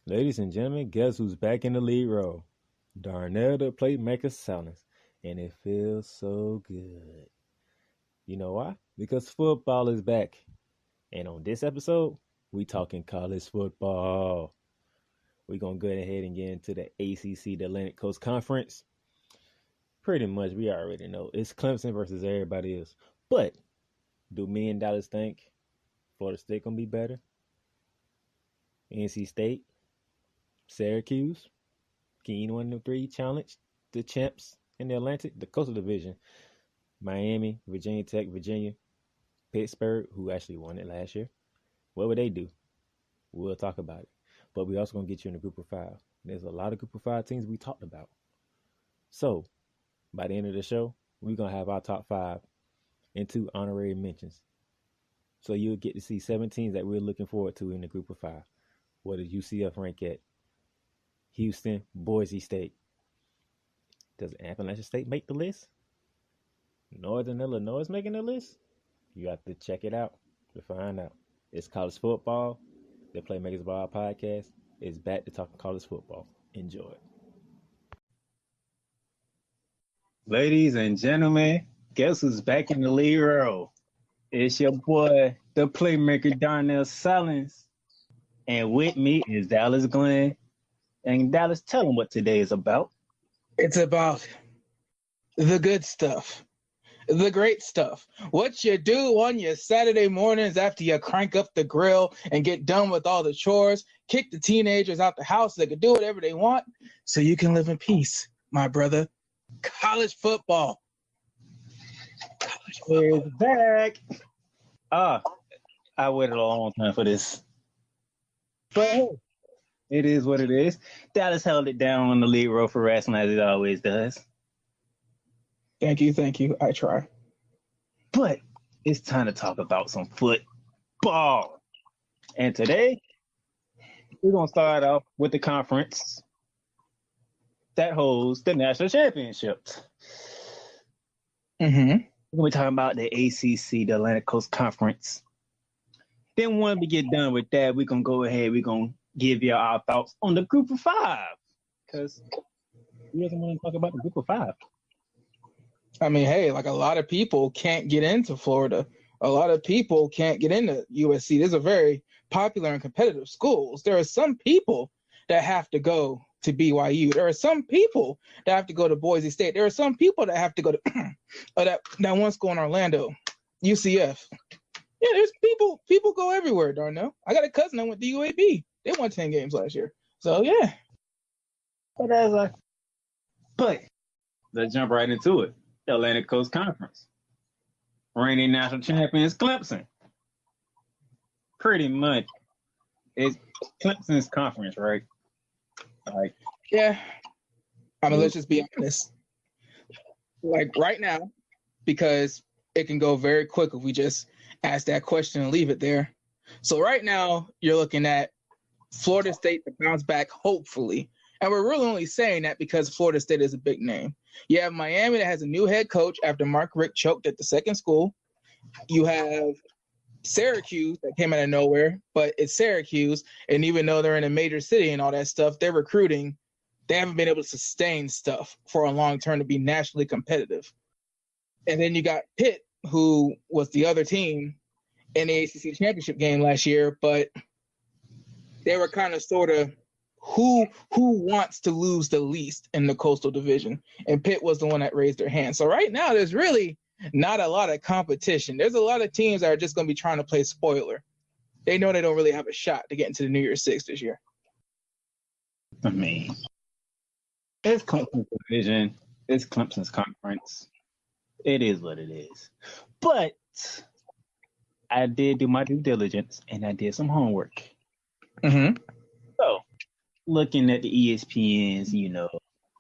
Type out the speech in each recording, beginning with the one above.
Ladies and gentlemen, guess who's back in the lead role? Darnell the Playmaker Silence. And it feels so good. You know why? Because football is back. And on this episode, we talking college football. We're going to go ahead and get into the ACC, the Atlantic Coast Conference. Pretty much, we already know. It's Clemson versus everybody else. But do me and Dallas think Florida State going to be better? NC State? Syracuse? Can any one of the three challenge the champs in the Atlantic, the Coastal Division? Miami, Virginia Tech, Virginia, Pittsburgh, who actually won it last year. What would they do? We'll talk about it. But we also going to get you in the group of five. There's a lot of group of five teams we talked about. So, by the end of the show, we're going to have our top five and 2 honorary mentions. So you'll get to see 7 teams that we're looking forward to in the group of five. What does UCF rank at? Houston, Boise State. Does Appalachian State make the list? Northern Illinois is making the list? You have to check it out to find out. It's college football. The Playmakers Ball podcast is back to talking college football. Enjoy it. Ladies and gentlemen, guess who's back in the lead row? It's your boy, the Playmaker Darnell Silence. And with me is Dallas Glenn. And Dallas, tell them what today is about. It's about the good stuff, the great stuff. What you do on your Saturday mornings after you crank up the grill and get done with all the chores, kick the teenagers out the house so they can do whatever they want so you can live in peace, my brother. College football. College football is back. I waited a long time for this. But hey, it is what it is. Dallas held it down on the lead row for wrestling as it always does. Thank you. I try. But it's time to talk about some football. And today, we're going to start off with the conference that holds the national championships. Mm-hmm. We're going to be talking about the ACC, the Atlantic Coast Conference. Then when we get done with that, we're going to go ahead, we're going to give you our thoughts on the group of five. Because we doesn't want to talk about the group of five. I mean, hey, like a lot of people can't get into Florida. A lot of people can't get into USC. These are very popular and competitive schools. There are some people that have to go to BYU. There are some people that have to go to Boise State. There are some people that have to go to that one school in Orlando, UCF. Yeah, there's people go everywhere, Darnell. I got a cousin that went to UAB. They won 10 games last year. So, yeah. But let's jump right into it. The Atlantic Coast Conference. Reigning national champions, Clemson. Pretty much. It's Clemson's conference, right? Yeah. I mean, let's just be honest. Like right now, because it can go very quick if we just ask that question and leave it there. So right now, you're looking at Florida State to bounce back, hopefully. And we're really only saying that because Florida State is a big name. You have Miami that has a new head coach after Mark Richt choked at the second school. You have Syracuse that came out of nowhere, but it's Syracuse. And even though they're in a major city and all that stuff, they're recruiting. They haven't been able to sustain stuff for a long term to be nationally competitive. And then you got Pitt, who was the other team in the ACC championship game last year, but they were kind of sort of who wants to lose the least in the Coastal Division, and Pitt was the one that raised their hand. So right now, there's really not a lot of competition. There's a lot of teams that are just going to be trying to play spoiler. They know they don't really have a shot to get into the New Year's Six this year. I mean, it's Clemson's division. It's Clemson's conference. It is what it is. But I did do my due diligence, and I did some homework. Mm-hmm. So, looking at the ESPN's,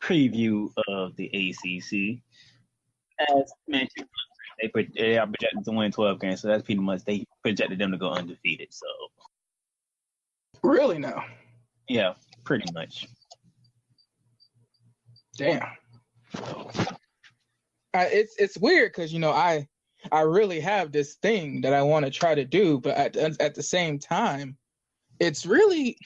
preview of the ACC, as mentioned, they are projected to win 12 games, so that's pretty much they projected them to go undefeated. So, really now? Yeah, pretty much. Damn. It's weird because I really have this thing that I want to try to do, but at the same time, it's really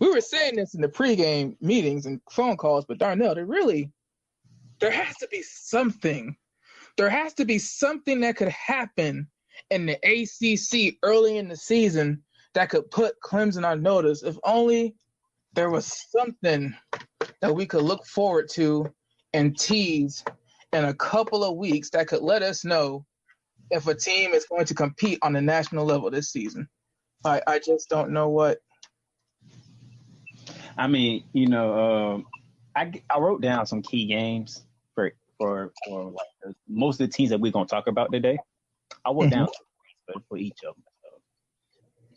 we were saying this in the pregame meetings and phone calls, but Darnell, there has to be something. There has to be something that could happen in the ACC early in the season that could put Clemson on notice. If only there was something that we could look forward to and tease in a couple of weeks that could let us know if a team is going to compete on the national level this season. I just don't know what. I mean, I wrote down some key games for like most of the teams that we're gonna talk about today. I wrote down for each of them.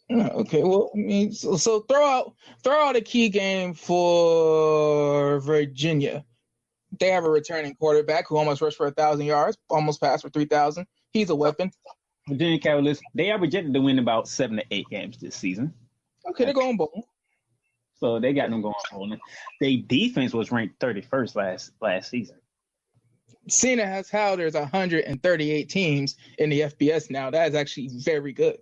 So. Okay, well, I mean, so throw out a key game for Virginia. They have a returning quarterback who almost rushed for 1,000 yards, almost passed for 3,000. He's a weapon. Virginia Cavaliers, they are projected to win about 7 to 8 games this season. Okay, they're going bowling. So they got them going bowling. Their defense was ranked 31st last season. Seeing as how there's 138 teams in the FBS now, that is actually very good.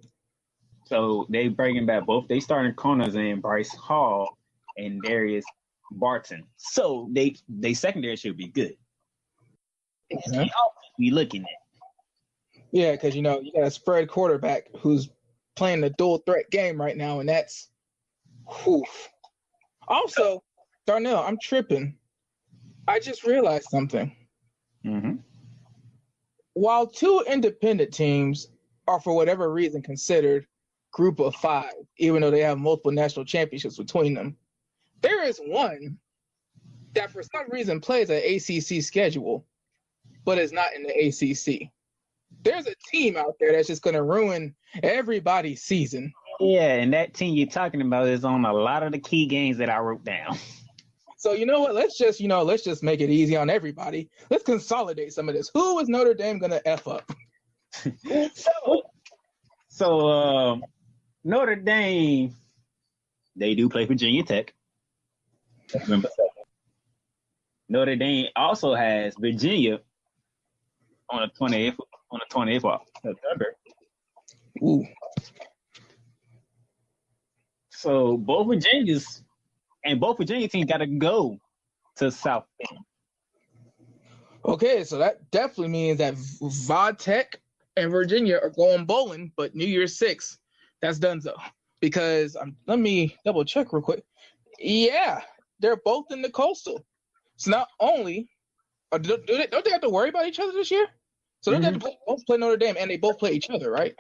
So they bringing back both they starting corners in Bryce Hall and Darius Barton. So they secondary should be good. Mm-hmm. We looking at. Yeah, because you got a spread quarterback who's playing the dual threat game right now, and that's oof. Also, Darnell, I'm tripping. I just realized something. Mm-hmm. While 2 independent teams are for whatever reason considered group of 5, even though they have multiple national championships between them, there is one that for some reason plays an ACC schedule, but is not in the ACC. There's a team out there that's just going to ruin everybody's season. Yeah, and that team you're talking about is on a lot of the key games that I wrote down. So you know what? Let's just make it easy on everybody. Let's consolidate some of this. Who is Notre Dame going to F up? So Notre Dame, they do play Virginia Tech. Remember, Notre Dame also has Virginia on the 20th of September. Ooh. So both Virginia teams got to go to South Bend. Okay, so that definitely means that Vodtech and Virginia are going bowling, but New Year's 6, that's donezo. Because let me double check real quick. Yeah, they're both in the Coastal. So not only don't they have to worry about each other this year? So don't they have to both play Notre Dame and they both play each other, right?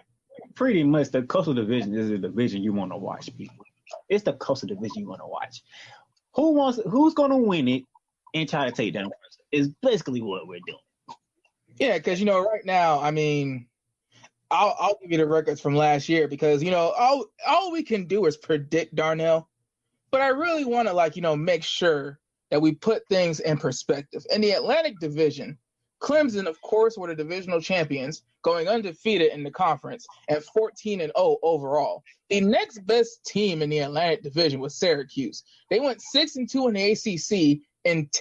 Pretty much, the Coastal Division is the division you want to watch, people. It's the Coastal Division you want to watch. Who's going to win it and try to take down first is basically what we're doing. Yeah, because right now, I mean, I'll give you the records from last year because all we can do is predict, Darnell. But I really want to make sure that we put things in perspective. In the Atlantic Division, Clemson, of course, were the divisional champions, going undefeated in the conference and 14-0 overall. The next best team in the Atlantic Division was Syracuse. They went 6-2 in the ACC and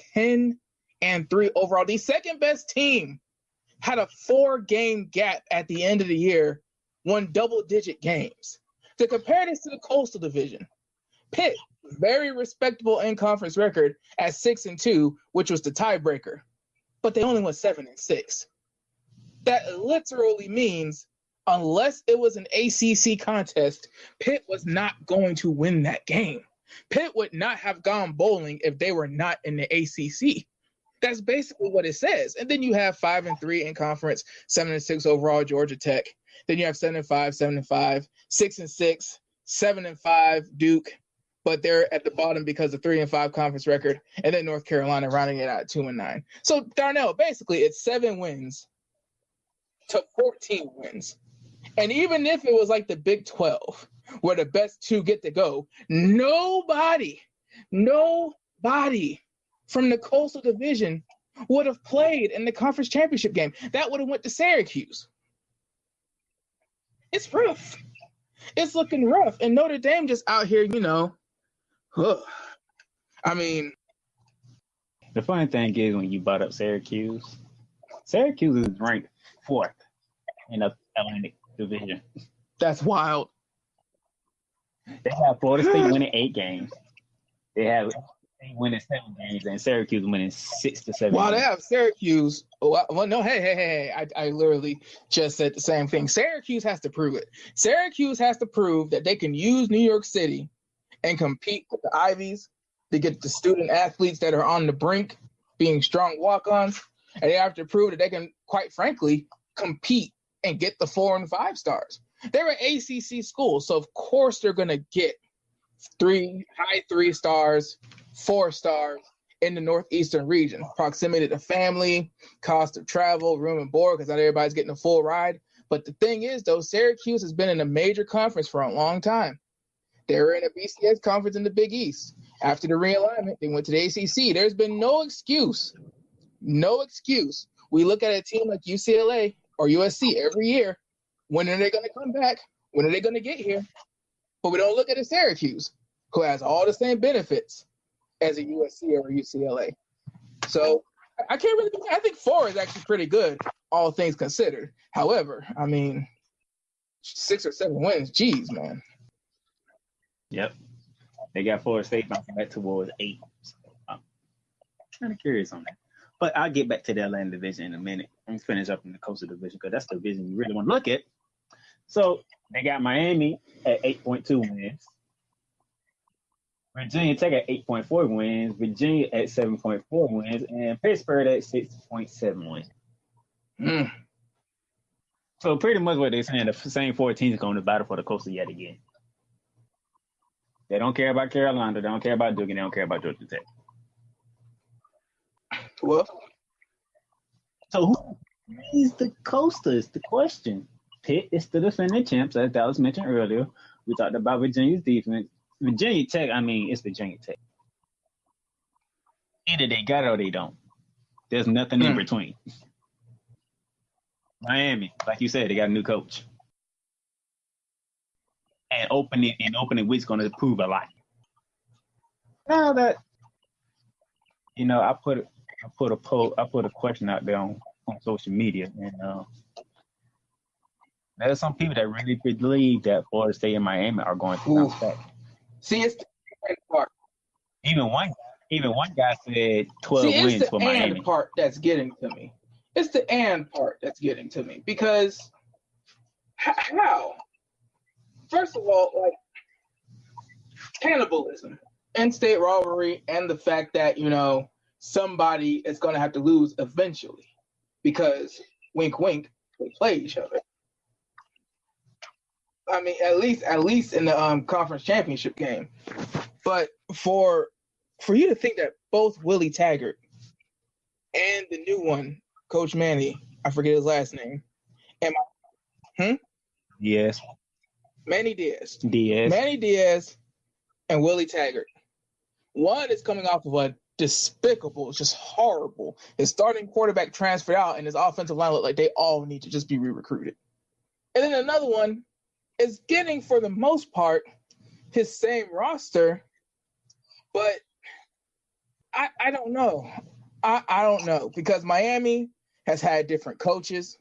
10-3 overall. The second best team had a 4-game gap at the end of the year, won double-digit games. To compare this to the Coastal Division, Pitt, very respectable in-conference record at 6-2, which was the tiebreaker. But they only went 7-6. That literally means unless it was an ACC contest, Pitt was not going to win that game. Pitt would not have gone bowling if they were not in the ACC. That's basically what it says. And then you have 5-3 in conference, 7-6 overall Georgia Tech. Then you have 7-5, 7-5, 6-6, 7-5 Duke. But they're at the bottom because of 3-5 conference record, and then North Carolina rounding it out at 2-9. So Darnell, basically, it's 7 wins to 14 wins, and even if it was like the Big 12, where the best 2 get to go, nobody from the Coastal Division would have played in the conference championship game. That would have went to Syracuse. It's rough. It's looking rough, and Notre Dame just out here, I mean, the funny thing is when you brought up Syracuse is ranked 4th in the Atlantic Division. That's wild. They have Florida State winning 8 games. They have winning 7 games, and Syracuse winning 6 to 7. Well, they have Syracuse. Well, no, hey. I literally just said the same thing. Syracuse has to prove it. Syracuse has to prove that they can use New York City and compete with the Ivies to get the student athletes that are on the brink being strong walk-ons. And they have to prove that they can, quite frankly, compete and get the 4 and 5 stars. They're an ACC school, so of course they're going to get high 3 stars, 4 stars in the Northeastern region. Proximity to family, cost of travel, room and board, because not everybody's getting a full ride. But the thing is, though, Syracuse has been in a major conference for a long time. They were in a BCS conference in the Big East. After the realignment, they went to the ACC. There's been no excuse. No excuse. We look at a team like UCLA or USC every year. When are they going to come back? When are they going to get here? But we don't look at a Syracuse, who has all the same benefits as a USC or a UCLA. So I can't really – I think 4 is actually pretty good, all things considered. However, I mean, 6 or 7 wins, geez, man. Yep. They got Florida State bouncing back towards 8. So I'm kind of curious on that. But I'll get back to the Atlanta division in a minute. I'm finish up in the Coastal division because that's the division you really want to look at. So they got Miami at 8.2 wins. Virginia Tech at 8.4 wins. Virginia at 7.4 wins. And Pittsburgh at 6.7 wins. So pretty much what they're saying, the same 4 teams are going to battle for the Coastal yet again. They don't care about Carolina. They don't care about Duke. And they don't care about Georgia Tech. Well, so who is the Coastal is the question. Pitt is the defending champs, as Dallas mentioned earlier. We talked about Virginia's defense. Virginia Tech, I mean, it's Virginia Tech. Either they got it or they don't. There's nothing in between. Miami, like you said, they got a new coach. And opening week's going to prove a lot. Now that, I put a question out there on social media, and there's some people that really believe that Florida State and Miami are going to bounce back. See, it's the and part. Even one guy said 12 wins for Miami. It's the part that's getting to me. It's the and part that's getting to me because how? First of all, like cannibalism, in-state rivalry, and the fact that somebody is going to have to lose eventually because wink, wink, they play each other. I mean, at least in the conference championship game. But for you to think that both Willie Taggart and the new one, Coach Manny, I forget his last name. Yes. Manny Diaz and Willie Taggart. One is coming off of a despicable, just horrible. His starting quarterback transferred out, and his offensive line looked like they all need to just be re-recruited. And then another one is getting, for the most part, his same roster, but I don't know. I don't know because Miami has had different coaches.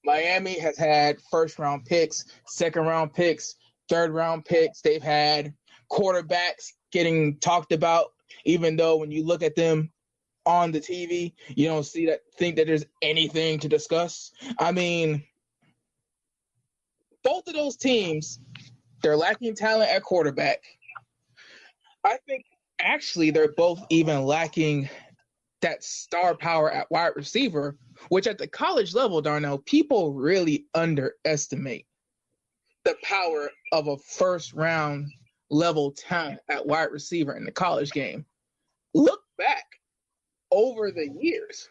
Miami has had first-round picks, second-round picks, third-round picks. They've had quarterbacks getting talked about, even though when you look at them on the TV, you don't think that there's anything to discuss. I mean, both of those teams, they're lacking talent at quarterback. I think actually they're both even lacking that star power at wide receiver, which at the college level, Darnell, people really underestimate the power of a first-round level talent at wide receiver in the college game. Look back over the years.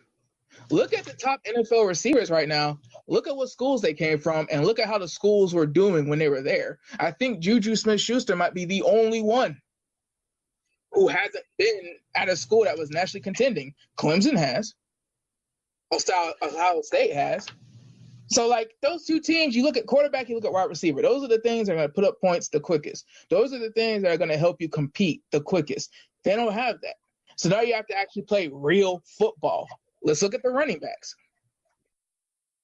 Look at the top NFL receivers right now. Look at what schools they came from, and look at how the schools were doing when they were there. I think Juju Smith-Schuster might be the only one who hasn't been at a school that was nationally contending. Clemson has. Ohio State has. So, like, those two teams, you look at quarterback, you look at wide receiver. Those are the things that are going to put up points the quickest. Those are the things that are going to help you compete the quickest. They don't have that. So now you have to actually play real football. Let's look at the running backs.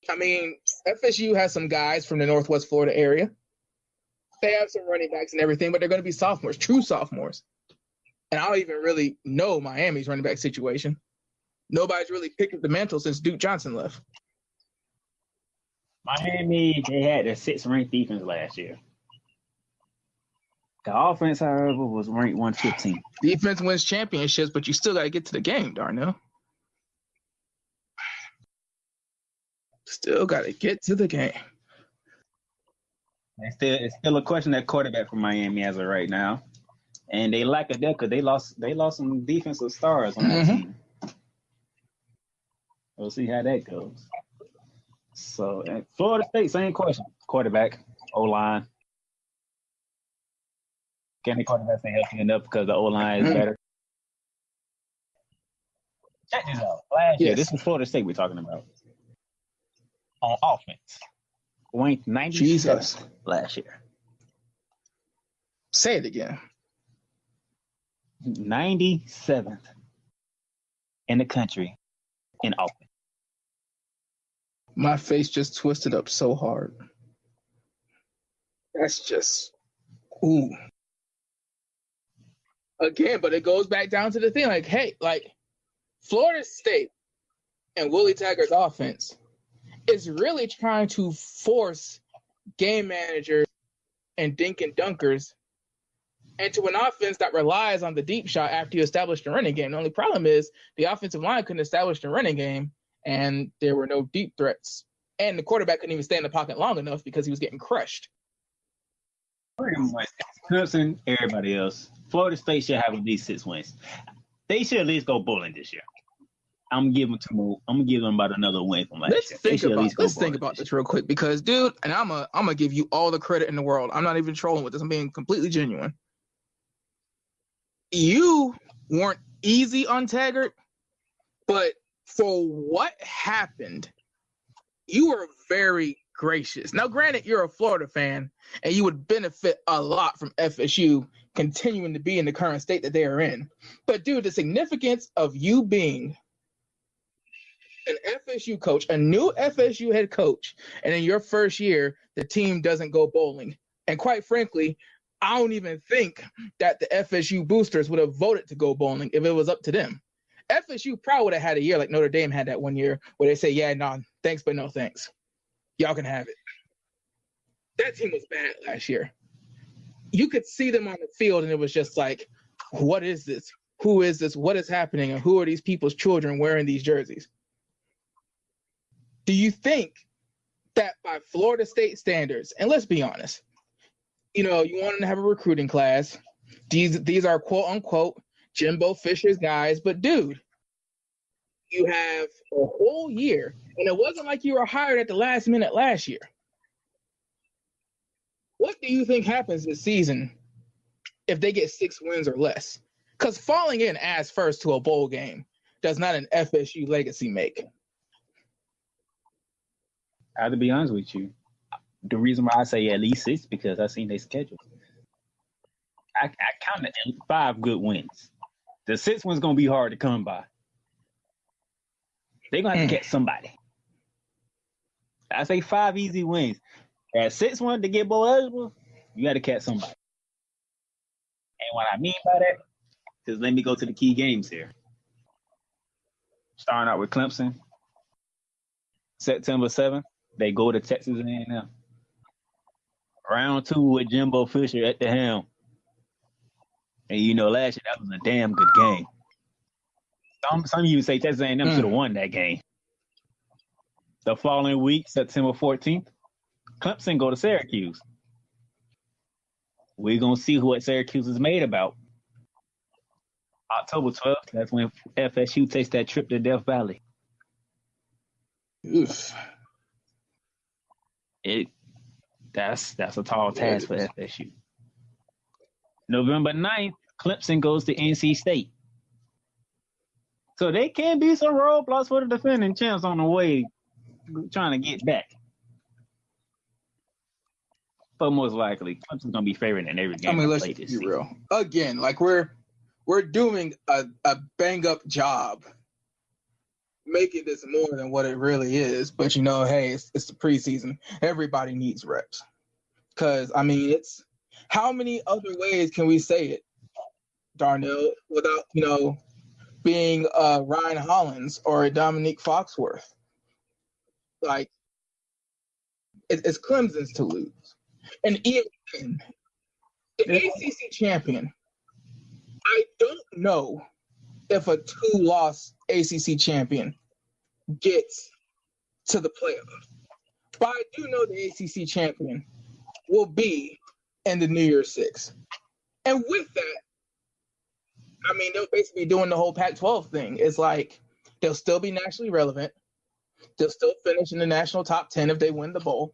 I mean, FSU has some guys from the Northwest Florida area. They have some running backs and everything, but they're going to be sophomores, true sophomores. And I don't even really know Miami's running back situation. Nobody's really picked up the mantle since Duke Johnson left. Miami, they had their 6th ranked defense last year. The offense, however, was ranked 115. Defense wins championships, but you still got to get to the game, Darnell. Still got to get to the game. It's still a question at quarterback for Miami as of right now. And they lack a depth because they lost some defensive stars on that team. We'll see how that goes. So, at Florida State, same question. Quarterback, O-line. Can the quarterback stay healthy enough because the O-line is better? Check this out. Last year, this is Florida State we're talking about. On offense. Ranked 97th last year. Say it again. 97th in the country in offense. My face just twisted up so hard. That's just, ooh. Again, but it goes back down to the thing, like, hey, like, Florida State and Willie Taggart's offense is really trying to force game managers and dink and dunkers into an offense that relies on the deep shot after you establish the running game. The only problem is the offensive line couldn't establish the running game, and there were no deep threats. And the quarterback couldn't even stay in the pocket long enough because he was getting crushed. Pretty much. Clemson, everybody else. Florida State should have at least 6 wins. They should at least go bowling this year. I'm gonna give them 2 more. I'm gonna give them about another win from last year. Let's think about this real quick because, dude, and I'm gonna give you all the credit in the world. I'm not even trolling with this. I'm being completely genuine. You weren't easy on Taggart, but for what happened, you were very gracious. Now, granted, you're a Florida fan, and you would benefit a lot from FSU continuing to be in the current state that they are in. But, dude, the significance of you being an FSU coach, a new FSU head coach, and in your first year, the team doesn't go bowling. And quite frankly, I don't even think that the FSU boosters would have voted to go bowling if it was up to them. FSU probably would have had a year like Notre Dame had that one year where they say, yeah, no, thanks, but no thanks. Y'all can have it. That team was bad last year. You could see them on the field, and it was just like, what is this? Who is this? What is happening? And who are these people's children wearing these jerseys? Do you think that by Florida State standards, and let's be honest, you know, you want them to have a recruiting class. These are quote unquote Jimbo Fisher's guys, but dude, you have a whole year, and it wasn't like you were hired at the last minute last year. What do you think happens this season if they get 6 wins or less? Because falling in as first to a bowl game does not an FSU legacy make. I have to be honest with you. The reason why I say at least 6 because I seen their schedule. I counted 5 good wins. The 6th one's gonna be hard to come by. They're gonna have to catch somebody. I say 5 easy wins. At 6th one to get bowl eligible, you got to catch somebody. And what I mean by that, just let me go to the key games here. Starting out with Clemson, September 7th, they go to Texas A&M. Round 2 with Jimbo Fisher at the helm. And you know, last year that was a damn good game. Some of you say Texas A&M should have won that game. The following week, September 14th, Clemson go to Syracuse. We're going to see what Syracuse is made about. October 12th, that's when FSU takes that trip to Death Valley. Oof. That's a tall task for FSU. November 9th, Clemson goes to NC State. So they can be some roadblocks for the defending champs on the way trying to get back. But most likely, Clemson's gonna be favored in every game. I mean, let's be real. Again, like we're doing a bang up job making this more than what it really is. But you know, hey, it's the preseason. Everybody needs reps. Because I mean, it's how many other ways can we say it? Darnell, without, being Ryan Hollins or Dominique Foxworth. Like, it's Clemson's to lose. And even the ACC champion, I don't know if a 2-loss ACC champion gets to the playoffs. But I do know the ACC champion will be in the New Year's Six. And with that, I mean, they'll basically be doing the whole Pac-12 thing. It's like they'll still be nationally relevant. They'll still finish in the national top 10 if they win the bowl.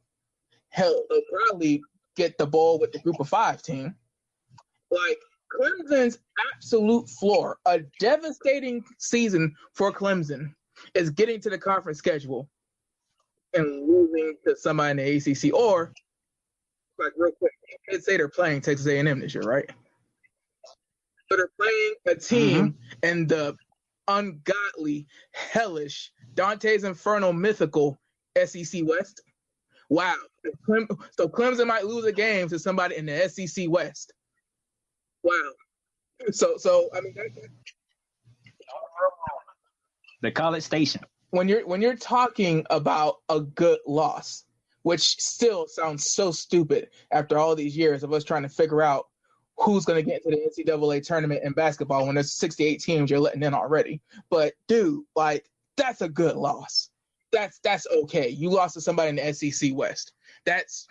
Hell, they'll probably get the bowl with the group of 5 team. Like, Clemson's absolute floor, a devastating season for Clemson, is getting to the conference schedule and losing to somebody in the ACC. Or, like, real quick, you could say they're playing Texas A&M this year, right? But they're playing a team in the ungodly, hellish, Dante's Inferno mythical SEC West. Wow. So Clemson might lose a game to somebody in the SEC West. Wow. So I mean, the College Station. When you're talking about a good loss, which still sounds so stupid after all these years of us trying to figure out who's going to get to the NCAA tournament in basketball when there's 68 teams you're letting in already. But dude, like, that's a good loss. That's okay. You lost to somebody in the SEC West. That's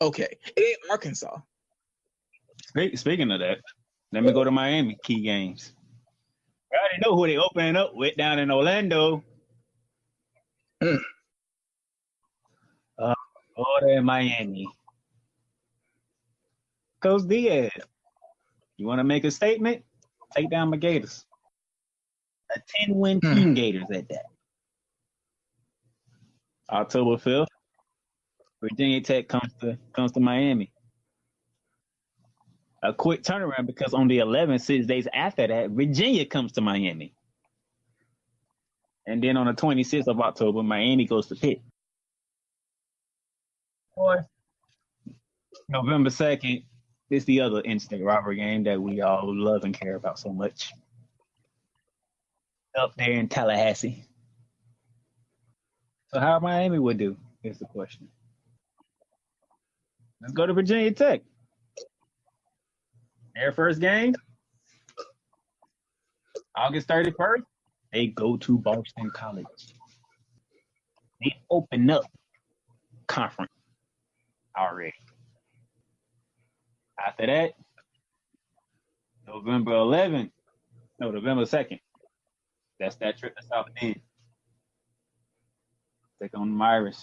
okay. It ain't Arkansas. Speaking of that, let me go to Miami key games. I already know who they opening up with down in Orlando. Order in Miami. Coach Diaz, you want to make a statement? Take down my Gators. A 10-win team Gators at that. October 5th, Virginia Tech comes to Miami. A quick turnaround because on the 11th, 6 days after that, Virginia comes to Miami. And then on the 26th of October, Miami goes to Pitt. November 2nd, it's the other in-state rivalry game that we all love and care about so much. Up there in Tallahassee. So how Miami would do is the question. Let's go to Virginia Tech. Their first game, August 31st, they go to Boston College. They open up conference already. After that, November 2nd. That's that trip to South Bend. Take on the Irish.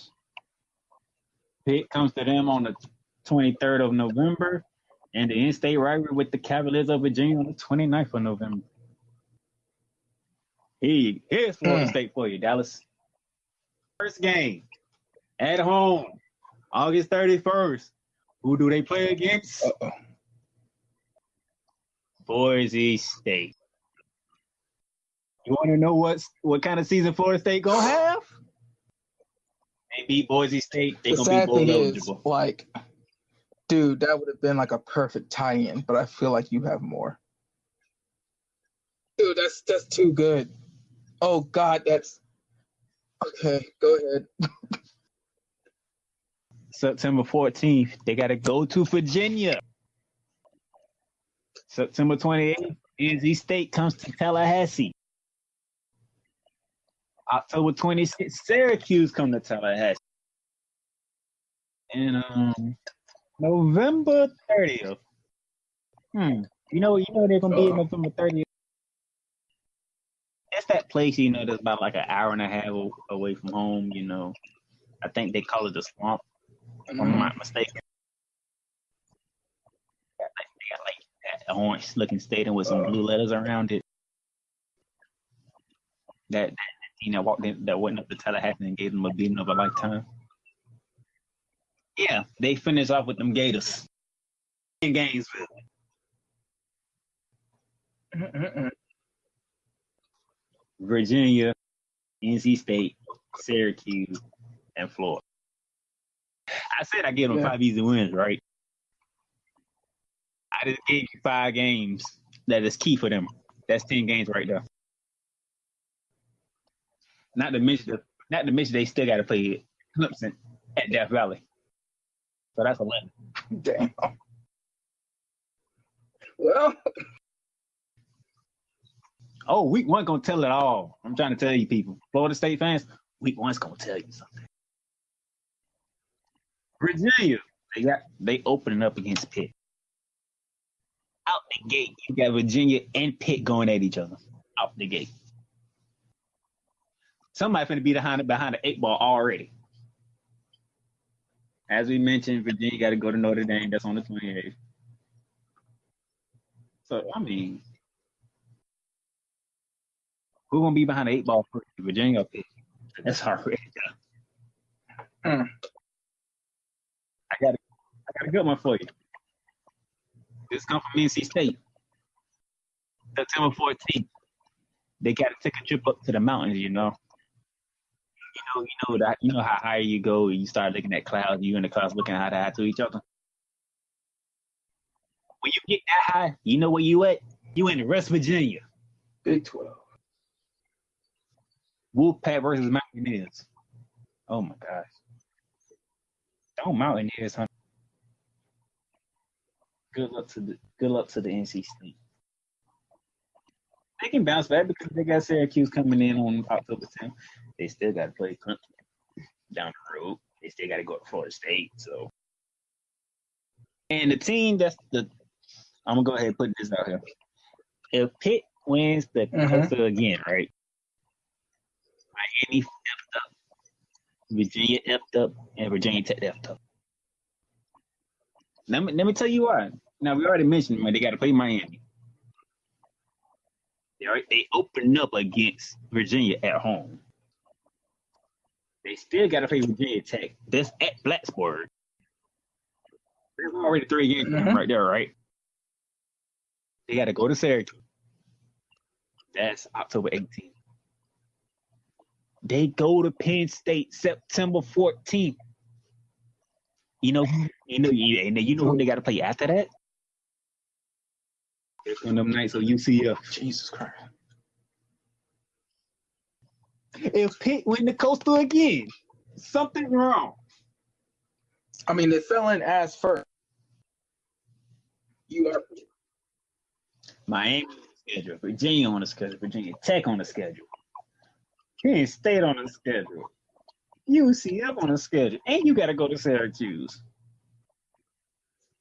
Pitt comes to them on the 23rd of November, and the in-state rivalry with the Cavaliers of Virginia on the 29th of November. Here's Florida State for you, Dallas. First game at home, August 31st. Who do they play against? Boise State. You want to know what kind of season Florida State gonna have? They beat Boise State. They gonna be bowl eligible. Like, dude, that would have been like a perfect tie-in, but I feel like you have more. Dude, that's too good. Oh God, that's okay. Go ahead. September 14th, they got to go to Virginia. September 28th, NC State comes to Tallahassee. October 26th, Syracuse come to Tallahassee. And November 30th. You know they're gonna be November 30th. It's that place, that's about like an hour and a half away from home. I think they call it the Swamp. If I'm not mistaken. They got like that orange-looking stadium with some blue letters around it. That walked in, that went up to Tallahassee and gave them a beating of a lifetime. Yeah, they finished off with them Gators in Gainesville. Virginia, NC State, Syracuse, and Florida. I said I gave them 5 easy wins, right? I just gave you 5 games that is key for them. That's 10 games right there. Not to mention they still got to play Clemson at Death Valley. So that's 11. Damn. Well. Oh, week 1 gonna tell it all. I'm trying to tell you people. Florida State fans, week 1's gonna tell you something. Virginia, they opening up against Pitt. Out the gate, you got Virginia and Pitt going at each other. Out the gate. Somebody finna be behind the 8 ball already. As we mentioned, Virginia got to go to Notre Dame. That's on the 28th. So, I mean, who's going to be behind the 8 ball first? Virginia or Pitt? That's already done. I got a good one for you. This comes from NC State. September 14th. They got to take a trip up to the mountains, you know. You know how high you go, you start looking at clouds, you and the clouds looking eye to eye to each other. When you get that high, you know where you at? You in West Virginia. Big 12. Wolfpack versus Mountaineers. Oh my gosh. Don't Mountaineers, huh? Good luck to the NC State. They can bounce back because they got Syracuse coming in on October 10th. They still got to play Clemson down the road. They still got to go to Florida State. So, and the team I'm gonna go ahead and put this out here. If Pitt wins the Coastal again, right? Miami effed up, Virginia effed up, and Virginia Tech effed up. Let me tell you why. Now we already mentioned when they got to play Miami. They opened up against Virginia at home. They still got to play Virginia Tech. That's at Blacksburg. There's already 3 games right there, right? They got to go to Syracuse. That's October 18th. They go to Penn State September 14th. You know who they got to play after that? It's one of them nights of UCF. Jesus Christ. If Pitt win the Coastal again, something's wrong. I mean, they fell in ass first. You are Miami on the schedule, Virginia on the schedule, Virginia Tech on the schedule, Penn State on the schedule, UCF on the schedule, and you got to go to Syracuse.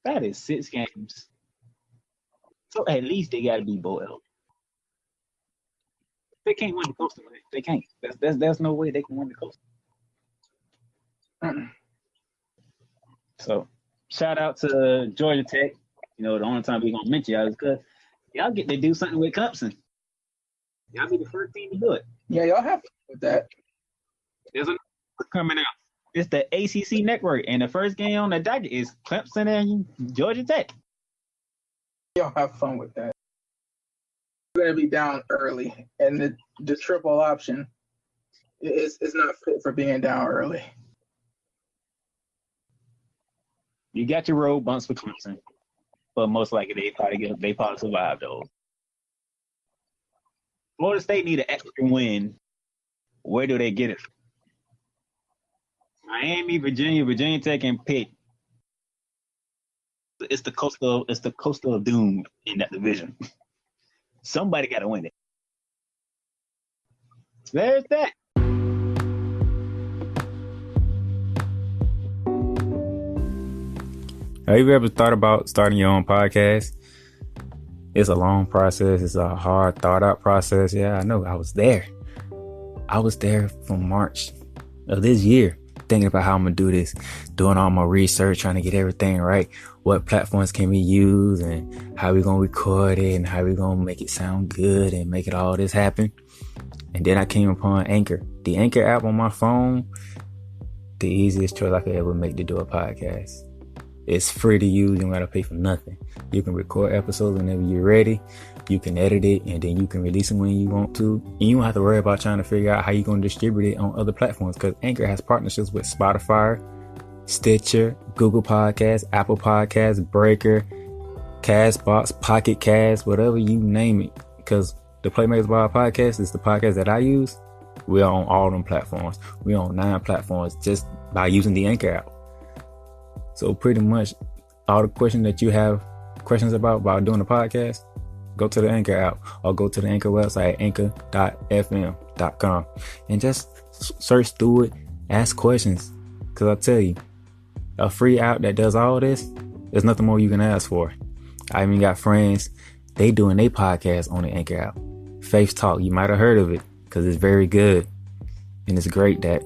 That is 6 games. So at least they got to be bowl eligible. They can't win the Coastal. They can't. There's no way they can win the Coastal. So shout out to Georgia Tech. You know, the only time we're gonna mention y'all is because y'all get to do something with Clemson. Y'all be the first team to do it. Yeah, y'all have fun with that. There's another coming out. It's the ACC network, and the first game on the docket is Clemson and Georgia Tech. Y'all have fun with that. We're gonna be down early, and the triple option is not fit for being down early. You got your road bumps for Clemson, but most likely they probably survive those. Florida State need an extra win. Where do they get it? Miami, Virginia Tech, and Pitt. It's the coastal of doom in that division. Somebody got to win it. There's that. Have you ever thought about starting your own podcast? It's a long process. It's a hard, thought out process. Yeah, I know. I was there from March of this year, thinking about how I'm going to do this, doing all my research, trying to get everything right. What platforms can we use and how we going to record it and how we going to make it sound good and make it all this happen. And then I came upon Anchor. The Anchor app on my phone, the easiest choice I could ever make to do a podcast. It's free to use. You don't got to pay for nothing. You can record episodes whenever you're ready. You can edit it and then you can release them when you want to. And you don't have to worry about trying to figure out how you're going to distribute it on other platforms because Anchor has partnerships with Spotify, Stitcher, Google Podcasts, Apple Podcasts, Breaker, Castbox, Pocket Cast, whatever you name it. Because the Playmakers Ball podcast is the podcast that I use. We are on all them platforms. We are on 9 platforms just by using the Anchor app. So pretty much all the questions that you have questions about doing a podcast, go to the Anchor app or go to the Anchor website, anchor.fm.com, and just search through it, ask questions. Because I tell you, a free app that does all this, there's nothing more you can ask for. I even got friends, they doing their podcast on the Anchor app. Faith Talk, you might have heard of it because it's very good. And it's great that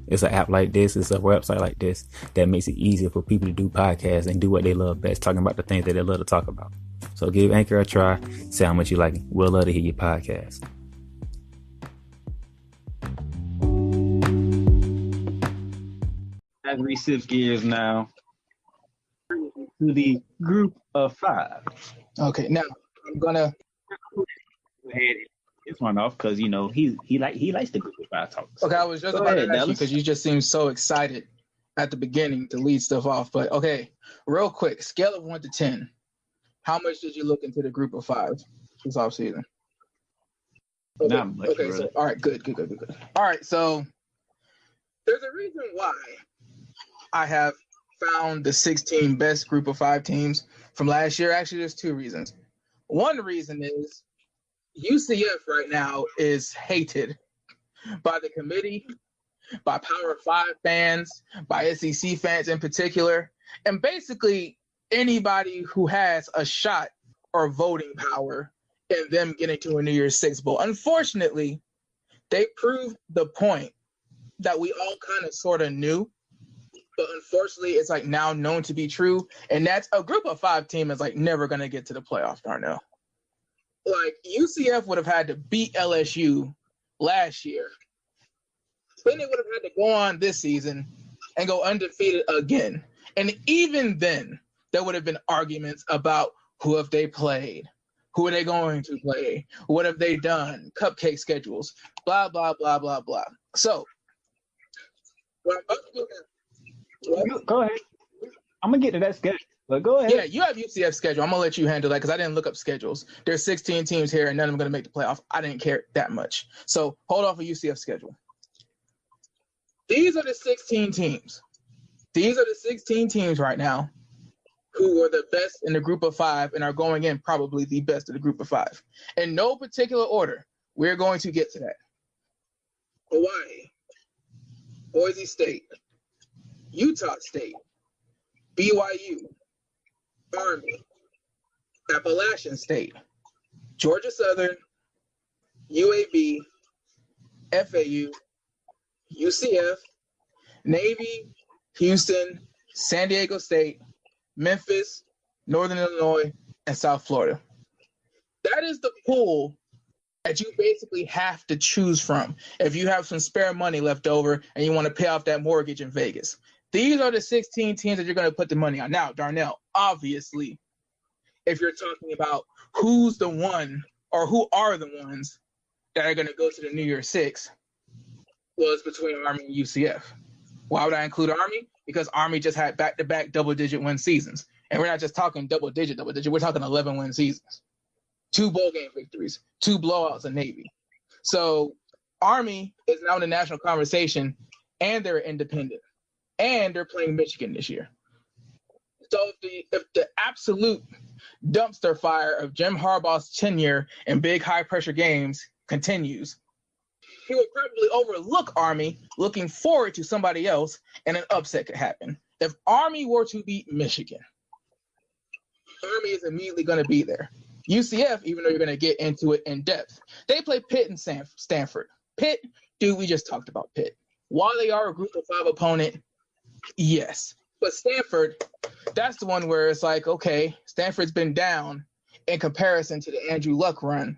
it's an app like this, it's a website like this that makes it easier for people to do podcasts and do what they love best, talking about the things that they love to talk about. So give Anchor a try, say how much you like it. We'll love to hear your podcast. As we shift gears now to the group of 5. Okay, now I'm gonna go ahead and this one off because he likes the group of 5 talks. Okay, I was just about to ask you because you just seemed so excited at the beginning to lead stuff off. But okay, real quick, scale of 1 to 10. How much did you look into the group of 5 this offseason? Okay. Not much. Okay, really. so all right, good. All right, so there's a reason why I have found the 16 best group of 5 teams from last year. Actually, there's 2 reasons. One reason is UCF right now is hated by the committee, by Power 5 fans, by SEC fans in particular, and basically anybody who has a shot or voting power in them getting to a New Year's Six bowl. Unfortunately, they proved the point that we all kind of sort of knew, but unfortunately it's like now known to be true, and that's a group of 5 team is like never going to get to the playoff, Darnell. Like UCF would have had to beat LSU last year. Then they would have had to go on this season and go undefeated again. And even then, there would have been arguments about who have they played, who are they going to play, what have they done, cupcake schedules, blah, blah, blah, blah, blah. So, what I'm go ahead. I'm going to get to that schedule, but go ahead. Yeah, you have UCF schedule. I'm going to let you handle that because I didn't look up schedules. There's 16 teams here and none of them going to make the playoff. I didn't care that much. So, hold off a UCF schedule. These are the 16 teams. These are the 16 teams right now who are the best in the group of 5 and are going in probably the best of the group of 5. In no particular order, we're going to get to that. Hawaii, Boise State, Utah State, BYU, Army, Appalachian State, Georgia Southern, UAB, FAU, UCF, Navy, Houston, San Diego State, Memphis, Northern Illinois, and South Florida. That is the pool that you basically have to choose from if you have some spare money left over and you want to pay off that mortgage in Vegas. These are the 16 teams that you're going to put the money on. Now, Darnell, obviously, if you're talking about who's the one or who are the ones that are going to go to the New Year's Six, well, it's between Army and UCF. Why would I include Army? Because Army just had back-to-back double-digit win seasons. And we're not just talking double-digit. We're talking 11-win seasons. 2 bowl game victories, 2 blowouts in Navy. So Army is now in the national conversation, and they're independent. And they're playing Michigan this year. So if the absolute dumpster fire of Jim Harbaugh's tenure in big high-pressure games continues, he would probably overlook Army, looking forward to somebody else, and an upset could happen. If Army were to beat Michigan, Army is immediately going to be there. UCF, even though you're going to get into it in depth, they play Pitt and Stanford. Pitt, dude, we just talked about Pitt. While they are a group of 5 opponent, yes. But Stanford, that's the one where it's like, okay, Stanford's been down in comparison to the Andrew Luck run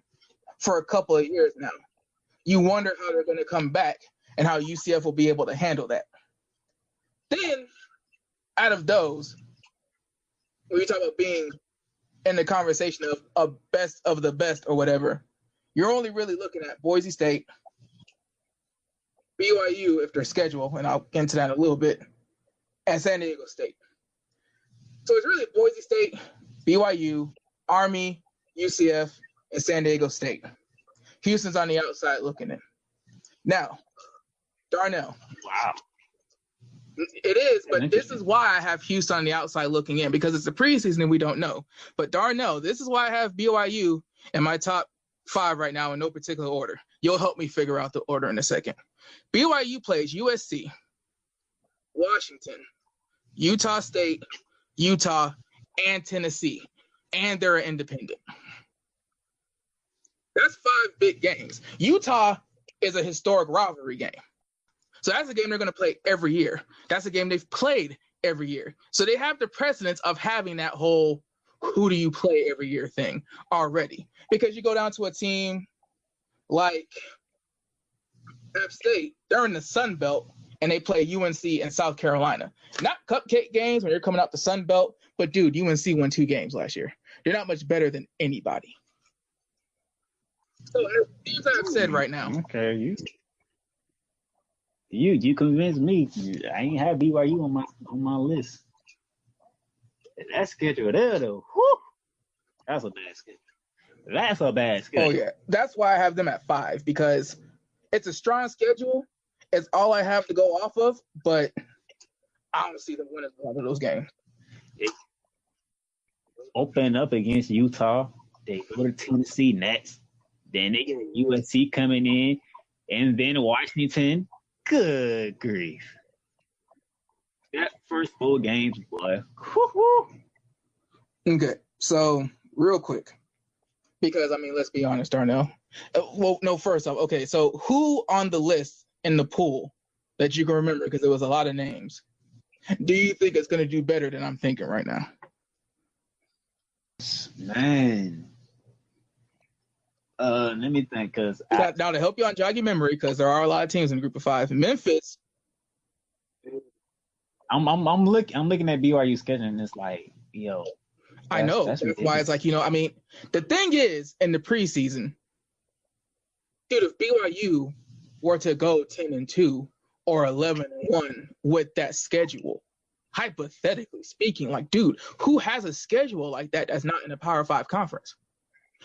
for a couple of years now. You wonder how they're going to come back and how UCF will be able to handle that. Then, out of those, when you talk about being in the conversation of a best of the best or whatever, you're only really looking at Boise State, BYU if their schedule, and I'll get into that in a little bit, and San Diego State. So it's really Boise State, BYU, Army, UCF, and San Diego State. Houston's on the outside looking in. Now, Darnell. Wow. It is, but this is why I have Houston on the outside looking in, because it's the preseason and we don't know. But Darnell, this is why I have BYU in my top 5 right now in no particular order. You'll help me figure out the order in a second. BYU plays USC, Washington, Utah State, Utah, and Tennessee, and they're an independent. That's 5 big games. Utah is a historic rivalry game. So that's a game they're going to play every year. That's a game they've played every year. So they have the precedence of having that whole who do you play every year thing already. Because you go down to a team like App State, they're in the Sun Belt, and they play UNC and South Carolina. Not cupcake games when you're coming out the Sun Belt, but, dude, UNC won 2 games last year. They're not much better than anybody. So as I've said right now. Okay, you convinced me. I ain't have BYU on my list. That schedule there though, whew, that's a bad schedule. That's a bad schedule. Oh yeah, that's why I have them at 5, because it's a strong schedule. It's all I have to go off of, but I don't see them winning a lot of those games. Open up against Utah, they go to Tennessee next, then they get USC coming in, and then Washington. Good grief. That first 4 games, boy. Woo-hoo. Okay, so real quick, because, I mean, let's be honest, Darnell. Well, no, first off, okay, so who on the list in the pool that you can remember, because there was a lot of names, do you think it's going to do better than I'm thinking right now? Man. Let me think, because now to help you on jog your memory, because there are a lot of teams in the group of 5. Memphis. I'm looking at BYU schedule, and it's like, yo. I know. That's why it's like, I mean, the thing is, in the preseason, dude, if BYU were to go 10-2 or 11-1 with that schedule, hypothetically speaking, like, dude, who has a schedule like that that's not in a Power 5 conference?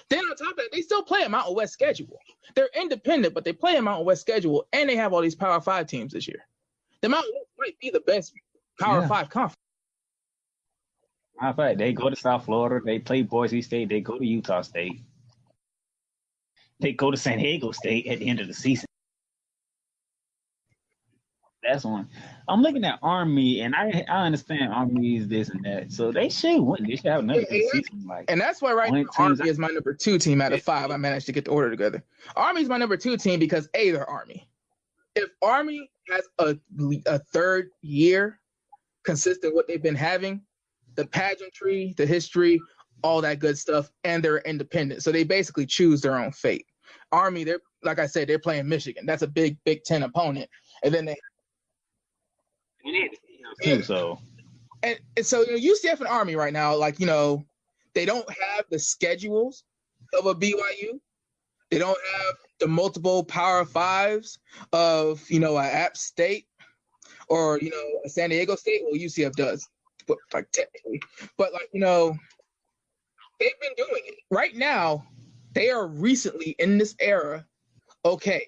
Then on top of that, they still play a Mountain West schedule. They're independent, but they play a Mountain West schedule, and they have all these Power 5 teams this year. The Mountain West might be the best Power 5 conference. Matter of fact, they go to South Florida, they play Boise State, they go to Utah State, they go to San Diego State at the end of the season. That's one. I'm looking at Army, and I understand Army is this and that, so they should win. They should have another good season. And that's why right now Army is my number 2 team out of 5. I managed to get the order together. Army is my number 2 team because they're Army. If Army has a third year consistent what they've been having, the pageantry, the history, all that good stuff, and they're independent, so they basically choose their own fate. Army, they're, like I said, they're playing Michigan. That's a big Big Ten opponent, and then they. And so UCF and Army right now, like, they don't have the schedules of a BYU. They don't have the multiple Power 5s of, a App State or, a San Diego State. Well, UCF does, but like technically. But like, they've been doing it. Right now, they are recently in this era. Okay,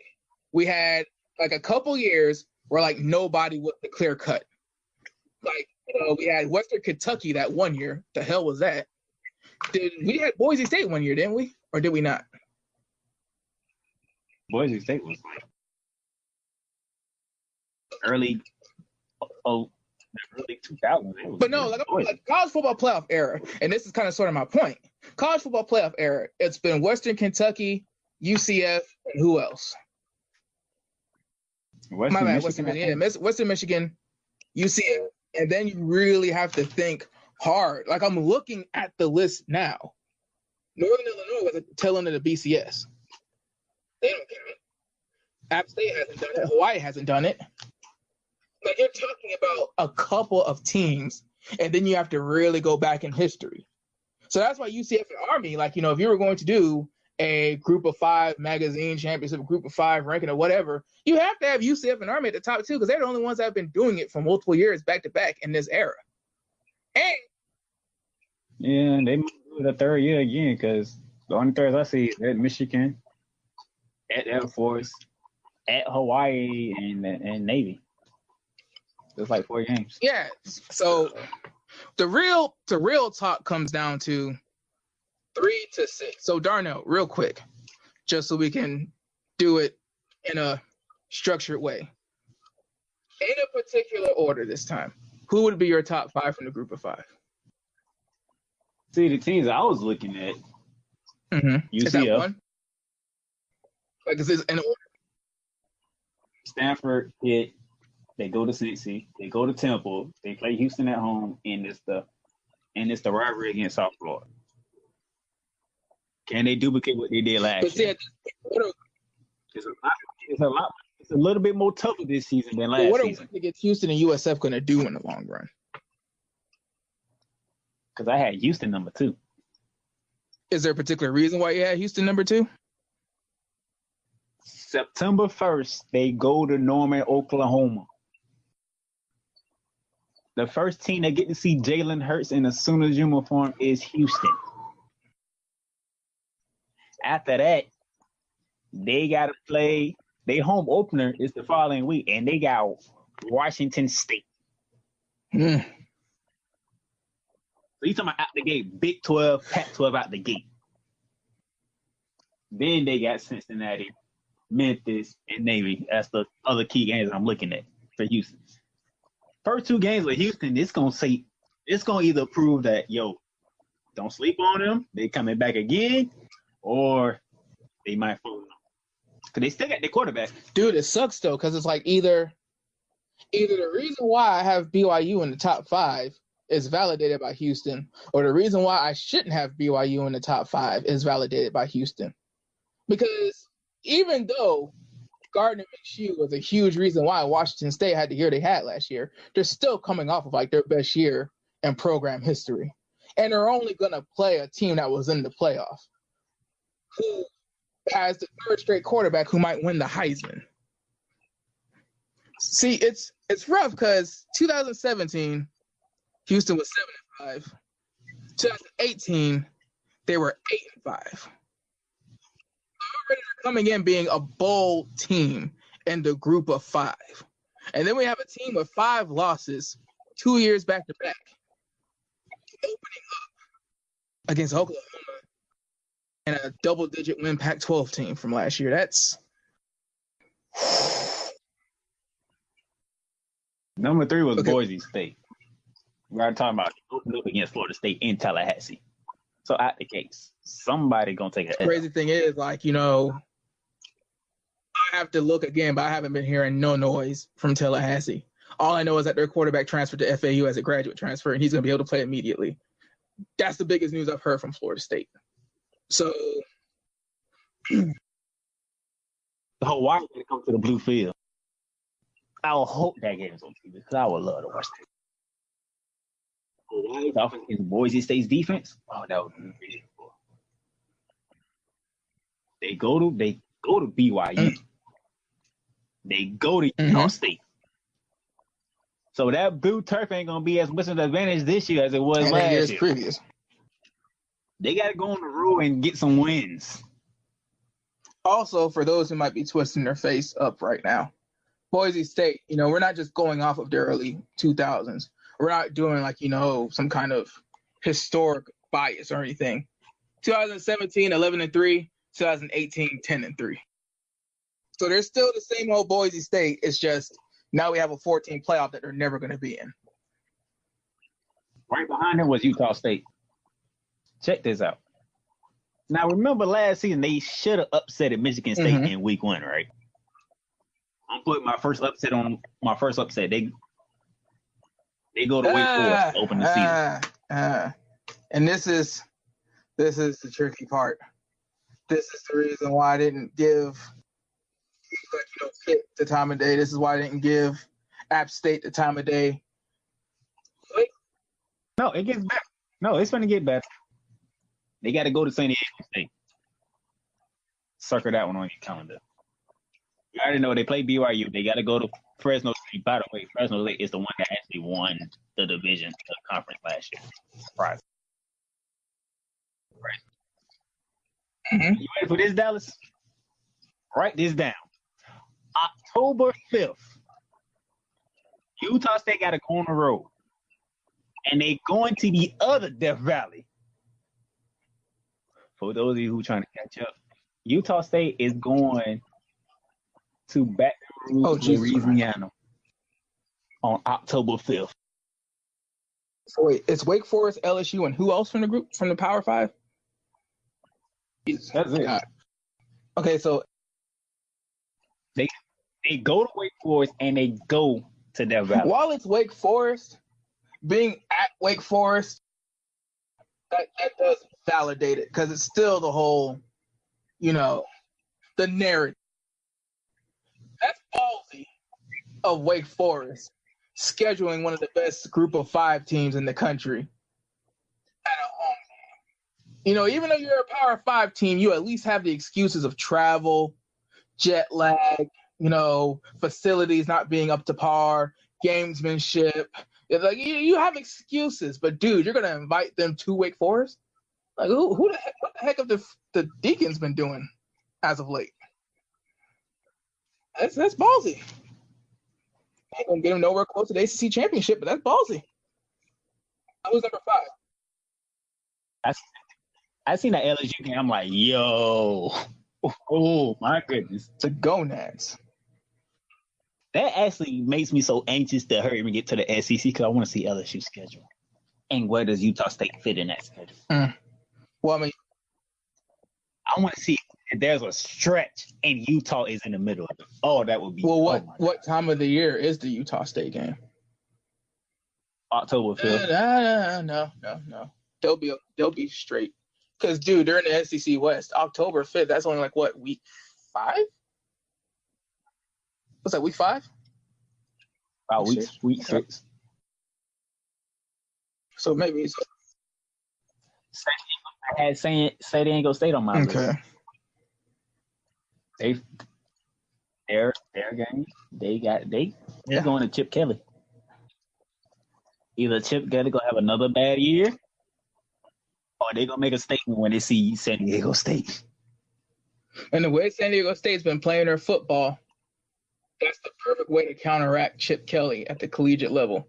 we had like a couple years where like nobody was the clear cut. Like, we had Western Kentucky that one year. The hell was that? We had Boise State one year, didn't we? Or did we not? Boise State was like early 2000s. But no, like college football playoff era, and this is kind of sort of my point. College football playoff era, it's been Western Kentucky, UCF, and who else? Western Michigan, UCF, and then you really have to think hard. Like, I'm looking at the list now. Northern Illinois was a tail end of the BCS. They don't count. App State hasn't done it. Hawaii hasn't done it. Like, you're talking about a couple of teams, and then you have to really go back in history. So that's why UCF and Army, like, if you were going to do a group of 5 magazine championship, group of 5 ranking or whatever, you have to have UCF and Army at the top 2 because they're the only ones that have been doing it for multiple years back to back in this era. And Yeah, they might do it a third year again because the only thirds I see is at Michigan, at Air Force, at Hawaii, and Navy. It's like 4 games. Yeah. So the real talk comes down to 3 to 6. So Darnell, real quick, just so we can do it in a structured way. In a particular order this time, who would be your top 5 from the group of 5? See, the teams I was looking at, Is that UCF, one? Like, is this in order? Stanford, Pitt, they go to Cincy, they go to Temple, they play Houston at home, and it's the rivalry against South Florida. Can they duplicate what they did last year? It's a little bit more tougher this season than last season. What are Houston and USF going to do in the long run? Because I had Houston number 2. Is there a particular reason why you had Houston number 2? September 1st, they go to Norman, Oklahoma. The first team that get to see Jalen Hurts in a Sooners uniform is Houston. After that, they got to play. Their home opener is the following week, and they got Washington State. So you talking about out the gate, Big 12, Pac-12 out the gate. Then they got Cincinnati, Memphis, and Navy. That's the other key games I'm looking at for Houston. First 2 games with Houston, it's gonna either prove that don't sleep on them, they coming back again, or they might fall off. Cause they still got their quarterback. Dude, it sucks though, because it's like either the reason why I have BYU in the top 5 is validated by Houston, or the reason why I shouldn't have BYU in the top 5 is validated by Houston. Because even though Gardner Minshew was a huge reason why Washington State had the year they had last year, they're still coming off of like their best year in program history. And they're only going to play a team that was in the playoff, who has the 3rd straight quarterback who might win the Heisman. See, it's rough because 2017, Houston was 7-5. 2018, they were 8-5. Already coming in being a bowl team in the group of 5. And then we have a team with 5 losses 2 years back to back, opening up against Oklahoma and a double-digit win Pac-12 team from last year. That's number 3 was Boise State. We're talking about opening up against Florida State in Tallahassee. So out the case, somebody gonna take it. Crazy thing is, I have to look again, but I haven't been hearing no noise from Tallahassee. All I know is that their quarterback transferred to FAU as a graduate transfer, and he's gonna be able to play immediately. That's the biggest news I've heard from Florida State. So Hawaii going to come to the blue field. I will hope that game is on TV because I would love to watch that. Hawaii's offense against Boise State's defense. Oh, that would be really cool. They go to BYU. They go to Utah State. So that blue turf ain't gonna be as much of an advantage this year as it was last year. Previous. They got to go on the road and get some wins. Also, for those who might be twisting their face up right now, Boise State, we're not just going off of their early 2000s. We're not doing some kind of historic bias or anything. 2017, 11-3, 2018, 10-3. So they're still the same old Boise State. It's just now we have a 14 playoff that they're never going to be in. Right behind them was Utah State. Check this out. Now, remember last season, they should have upset Michigan State in week 1, right? I'm putting my first upset on my first upset. They go to Wake Forest to open the season. And this is the tricky part. This is the reason why I didn't give Pitt the time of day. This is why I didn't give App State the time of day. No, it gets better. No, it's going to get better. They got to go to San Diego State. Circle that one on your calendar. You already know they play BYU. They got to go to Fresno State. By the way, Fresno State is the one that actually won the division, the conference last year. Surprise. Mm-hmm. You ready for this, Dallas? Write this down. October 5th, Utah State got to go on the road. And they going to the other Death Valley. For those of you who trying to catch up, Utah State is going to Baton Rouge, Louisiana on October 5th. So wait, it's Wake Forest, LSU, and who else from the group, from the Power Five? That's it. God. Okay, so they go to Wake Forest and they go to Death Valley. While it's Wake Forest, being at Wake Forest, that does validate it because it's still the whole, the narrative. That's ballsy of Wake Forest scheduling one of the best group of 5 teams in the country at a home game. Even though you're a Power 5 team, you at least have the excuses of travel, jet lag, facilities not being up to par, gamesmanship. Like you have excuses, but dude, you're gonna invite them to Wake Forest? Like what the heck have the Deacons been doing as of late? That's ballsy. Ain't gonna get them nowhere close to the ACC championship, but that's ballsy. I was number 5. I seen that LSU game. I'm like, yo, oh my goodness, to gonads. That actually makes me so anxious to hurry and get to the SEC because I want to see LSU's schedule. And where does Utah State fit in that schedule? Well, I mean, I want to see if there's a stretch and Utah is in the middle of it. Oh, that would be. Well, what time of the year is the Utah State game? October 5th. No. They'll be straight. Because, dude, they're in the SEC West. October 5th, that's only like, what, week 5? What's that, week 5? About week 6. So maybe it's... I had San Diego State on my list. Okay. Their game, they're going to Chip Kelly. Either Chip Kelly gonna have another bad year, or they gonna make a statement when they see San Diego State. And the way San Diego State's been playing their football, that's the perfect way to counteract Chip Kelly at the collegiate level.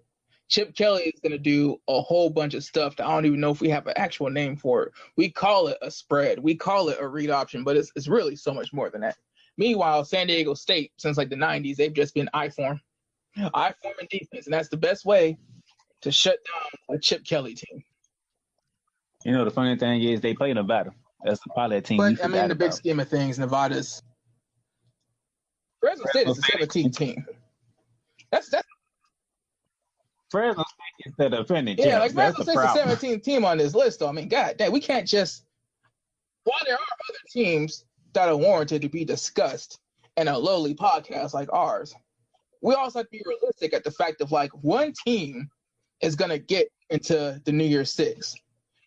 Chip Kelly is going to do a whole bunch of stuff that I don't even know if we have an actual name for it. We call it a spread. We call it a read option, but it's really so much more than that. Meanwhile, San Diego State, since like the 90s, they've just been I-form and defense, and that's the best way to shut down a Chip Kelly team. The funny thing is they play Nevada. That's the pilot team. But, I mean, the big scheme of things, Nevada's – Fresno State is a 17 team. That's Fresno State is the defending champs. Yeah, like Fresno State's the 17th team on this list, though. I mean, God damn, we can't just – while there are other teams that are warranted to be discussed in a lowly podcast like ours, we also have to be realistic at the fact of, like, one team is going to get into the New Year's Six.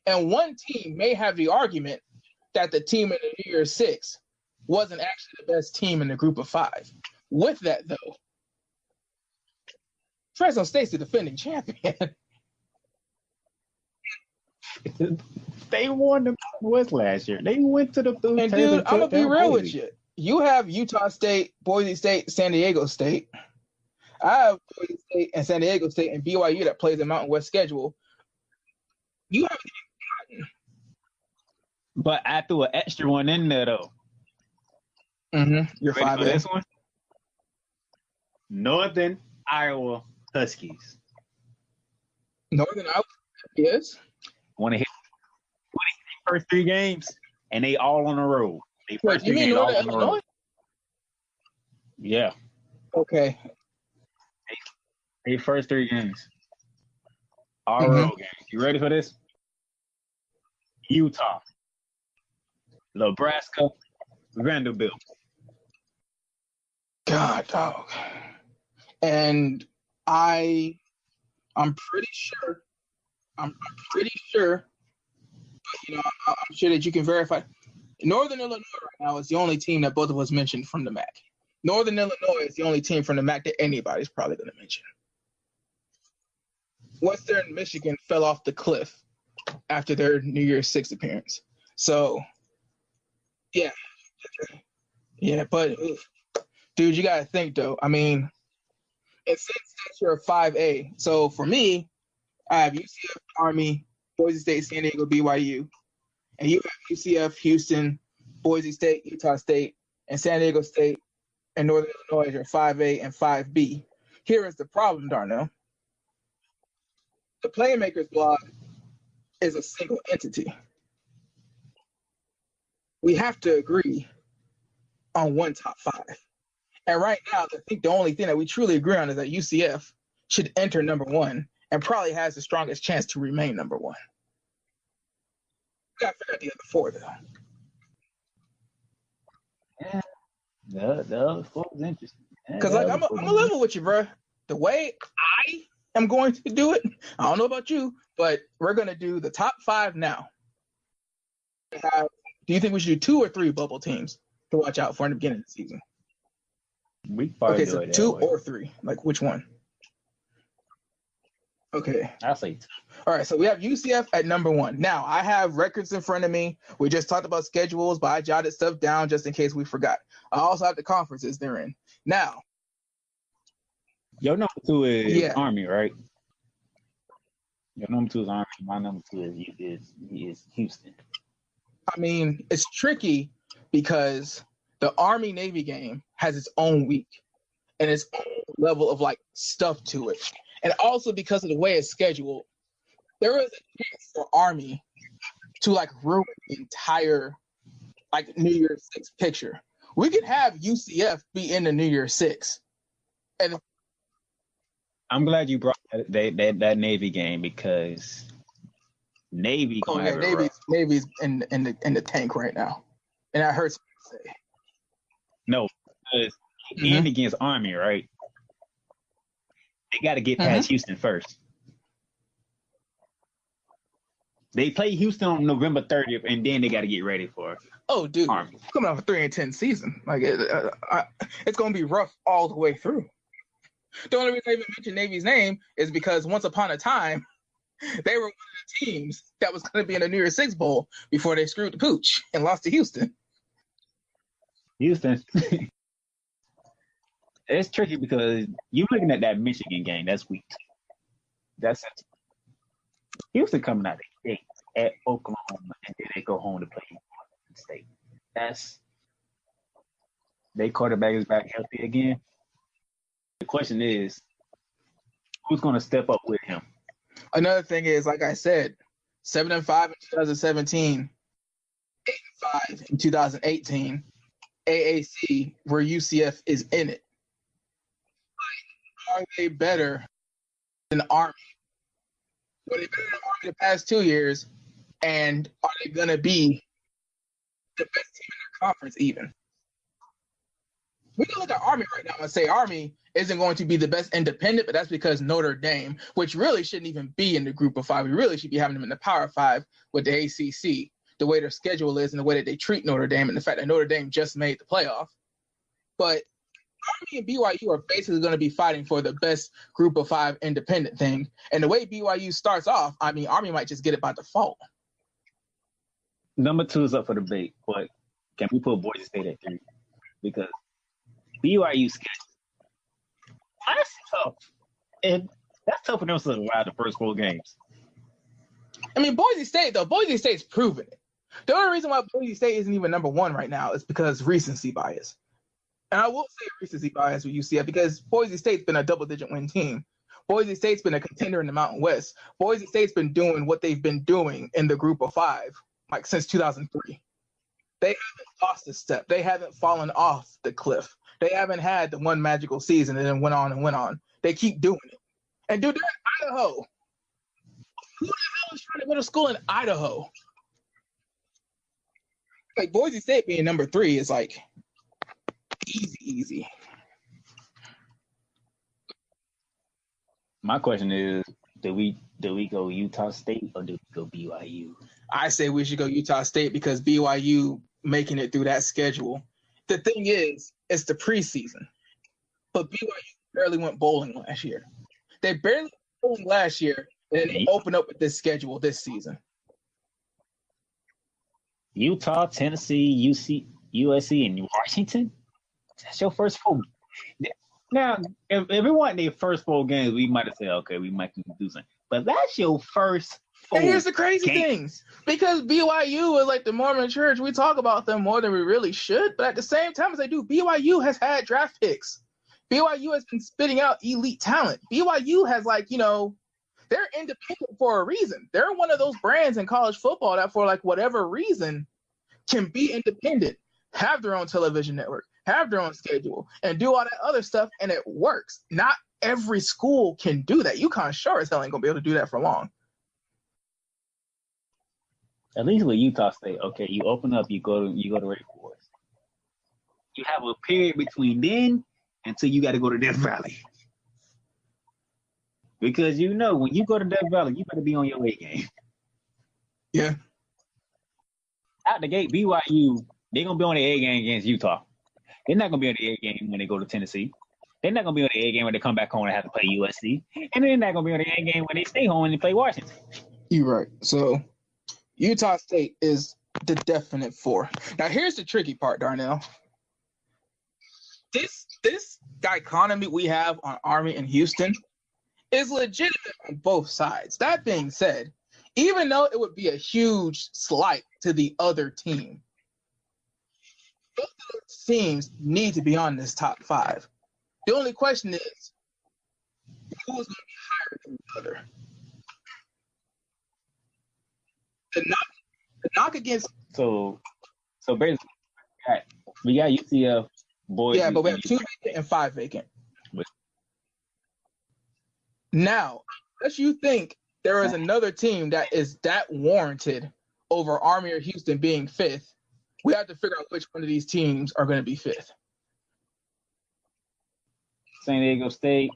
And one team may have the argument that the team in the New Year's Six wasn't actually the best team in the group of 5. With that, though, Fresno State's the defending champion. They won the West last year. They went to the food. And dude, I'm gonna be real with you. You have Utah State, Boise State, San Diego State. I have Boise State and San Diego State and BYU that plays the Mountain West schedule. You haven't even gotten. But I threw an extra one in there though. You're ready 5 for this one? Northern Iowa Huskies. Northern Iowa, yes. Want to hit the first 3 games, and they all on the road. Wait, you mean Northern Illinois? Yeah. Okay. They first 3 games. All road games. You ready for this? Utah, Nebraska, Vanderbilt. God, dog. And I'm pretty sure, I'm sure that you can verify. Northern Illinois right now is the only team that both of us mentioned from the MAC. Northern Illinois is the only team from the MAC that anybody's probably going to mention. Western Michigan fell off the cliff after their New Year's Six appearance. So Yeah. Yeah, but dude, you gotta think though. I mean, it says that you're a 5A. So for me, I have UCF, Army, Boise State, San Diego, BYU, and you have UCF, Houston, Boise State, Utah State, and San Diego State and Northern Illinois are 5A and 5B. Here is the problem, Darnell. The Playmakers blog is a single entity. We have to agree on one top 5. And right now, I think the only thing that we truly agree on is that UCF should enter number 1 and probably has the strongest chance to remain number 1. We got to figure out the other 4, though. Yeah, the other 4 is interesting. Because I'm a level with you, bro. The way I am going to do it, I don't know about you, but we're going to do the top 5 now. Do you think we should do 2 or 3 bubble teams to watch out for in the beginning of the season? We probably okay, so 2 or 3. Like, which one? Okay. I'll say 2. All right, so we have UCF at number 1. Now, I have records in front of me. We just talked about schedules, but I jotted stuff down just in case we forgot. I also have the conferences they're in. Now. Your number 2 is Army, right? Your number 2 is Army. My number 2 is Houston. I mean, it's tricky because the Army-Navy game has its own week and its own level of, like, stuff to it. And also because of the way it's scheduled, there is a chance for Army to, like, ruin the entire, like, New Year's 6 picture. We could have UCF be in the New Year's 6. And I'm glad you brought that Navy game because Navy. Oh yeah, Navy's in the tank right now, and that hurts me to say. No, because and against Army, right? They got to get past Houston first. They play Houston on November 30th, and then they got to get ready for it. Oh, dude, Army. Coming off a 3-10 season, like it's gonna be rough all the way through. The only reason I even mentioned Navy's name is because once upon a time, they were one of the teams that was going to be in the New Year's Six Bowl before they screwed the pooch and lost to Houston. Houston. It's tricky because you're looking at that Michigan game. That's week 2. That's it. Houston coming out of the gate at Oklahoma, and then they go home to play Washington State. Their quarterback is back healthy again. The question is, who's going to step up with him? Another thing is, like I said, 7-5 in 2017, 8-5 in 2018, AAC, where UCF is in it. Are they better than Army? Were they better than Army the past 2 years? And are they going to be the best team in their conference even? We can look at Army right now and say Army isn't going to be the best independent, but that's because Notre Dame, which really shouldn't even be in the group of 5. We really should be having them in the Power 5 with the ACC, the way their schedule is and the way that they treat Notre Dame and the fact that Notre Dame just made the playoff. But Army and BYU are basically going to be fighting for the best group of 5 independent thing. And the way BYU starts off, I mean, Army might just get it by default. Number 2 is up for debate, but can we put Boise State at 3? Because BYU schedule. That's tough. And that's tough for them to survive the first 4 games. I mean, Boise State's proven it. The only reason why Boise State isn't even number 1 right now is because recency bias. And I will say recency bias with UCF because Boise State's been a double-digit win team. Boise State's been a contender in the Mountain West. Boise State's been doing what they've been doing in the group of 5, like since 2003. They haven't lost a step. They haven't fallen off the cliff. They haven't had the one magical season and then went on and went on. They keep doing it. And dude, they're in Idaho. Who the hell is trying to go to school in Idaho? Like Boise State being number 3 is like easy. My question is, do we go Utah State or do we go BYU? I say we should go Utah State because BYU making it through that schedule. The thing is, it's the preseason. But BYU barely went bowling last year. They barely went bowling last year, and then they opened up with this schedule this season. Utah, Tennessee, USC, and Washington. That's your first 4. Now, if we want their first 4 games, we might have said, okay, we might do something. But that's your first 4 And here's the crazy things. Because BYU is like the Mormon church, we talk about them more than we really should. But at the same time as they do, BYU has had draft picks. BYU has been spitting out elite talent. BYU has they're independent for a reason. They're one of those brands in college football that for whatever reason can be independent, have their own television network, have their own schedule, and do all that other stuff, and it works. Not every school can do that. UConn sure as hell ain't gonna be able to do that for long. At least with Utah State, okay, you open up, you go to Wake Forest. You have a period between then until you got to go to Death Valley. Because when you go to Death Valley, you better be on your A game. Yeah. Out the gate, BYU, they're going to be on the A game against Utah. They're not going to be on the A game when they go to Tennessee. They're not going to be on the A game when they come back home and have to play USC. And they're not going to be on the A game when they stay home and they play Washington. You're right. So Utah State is the definite 4. Now, here's the tricky part, Darnell. This dichotomy we have on Army and Houston is legitimate on both sides. That being said, even though it would be a huge slight to the other team, both of those teams need to be on this top 5. The only question is, who is going to be higher than the other? The knock against... So basically, we got UCF, boys. Yeah, but we have 2 vacant and 5 vacant. Now, unless you think there is another team that is that warranted over Army or Houston being 5th, we have to figure out which one of these teams are going to be 5th. San Diego State,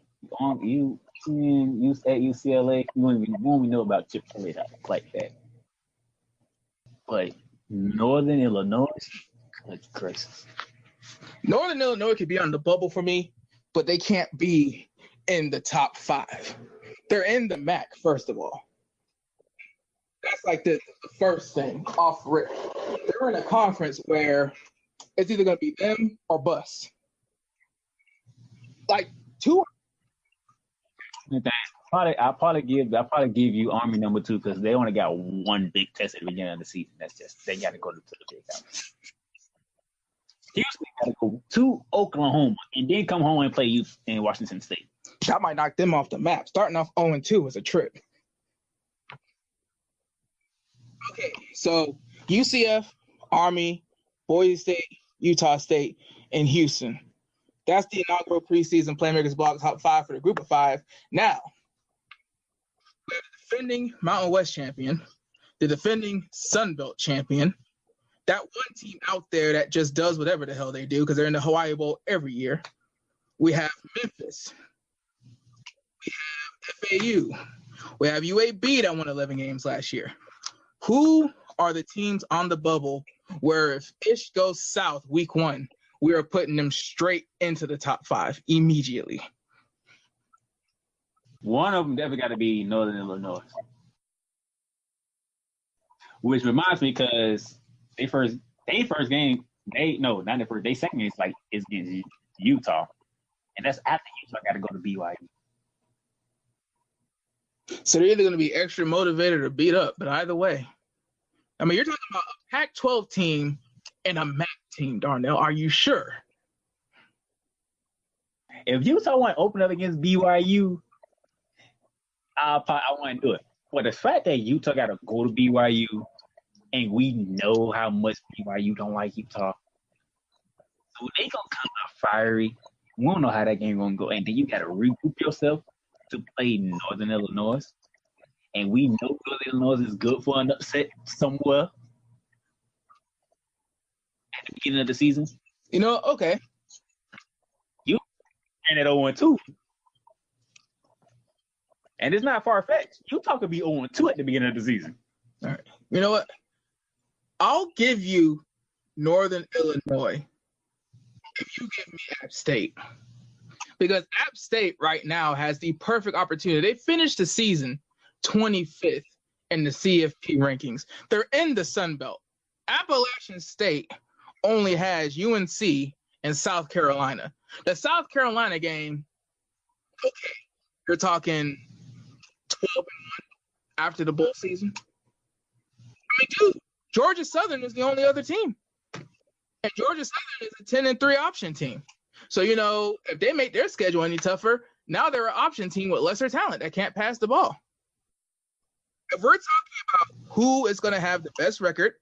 you at UCLA, you won't even know about Chip Kelly like that. But Northern Illinois, good gracious. Northern Illinois could be on the bubble for me, but they can't be in the top 5. They're in the MAC, first of all. That's the first thing off rip. They're in a conference where it's either going to be them or bust. 2. I'll probably give you Army number 2 because they only got 1 big test at the beginning of the season. That's just they got to go to the big house. Houston got to go to Oklahoma and then come home and play you in Washington State. That might knock them off the map. Starting off 0-2 is a trip. Okay, so UCF, Army, Boise State, Utah State, and Houston. That's the inaugural preseason Playmakers Block top 5 for the group of 5. Now, we have the defending Mountain West champion, the defending Sun Belt champion, that one team out there that just does whatever the hell they do because they're in the Hawaii Bowl every year. We have Memphis. We have FAU. We have UAB that won 11 games last year. Who are the teams on the bubble where if ish goes south week 1, we are putting them straight into the top 5 immediately? One of them definitely got to be Northern Illinois. Which reminds me because their first game, their second game is against Utah. And that's after Utah got to go to BYU. So they're either going to be extra motivated or beat up, but either way. I mean, you're talking about a Pac-12 team and a MAC team, Darnell. Are you sure? If Utah want to open up against BYU, I want to do it. But the fact that Utah got to go to BYU, and we know how much BYU don't like Utah, so they gonna come out fiery. We don't know how that game gonna go, and then you got to regroup yourself to play Northern Illinois, and we know Northern Illinois is good for an upset somewhere at the beginning of the season. Okay. You and at 0-2. And it's not far-fetched. Utah could be 0-2 at the beginning of the season. All right. You know what? I'll give you Northern Illinois if you give me App State. Because App State right now has the perfect opportunity. They finished the season 25th in the CFP rankings. They're in the Sun Belt. Appalachian State only has UNC and South Carolina. The South Carolina game, okay, you're talking 12-1 after the bowl season. I mean, dude, Georgia Southern is the only other team. And Georgia Southern is a 10-3 option team. So, if they make their schedule any tougher, now they're an option team with lesser talent that can't pass the ball. If we're talking about who is going to have the best record,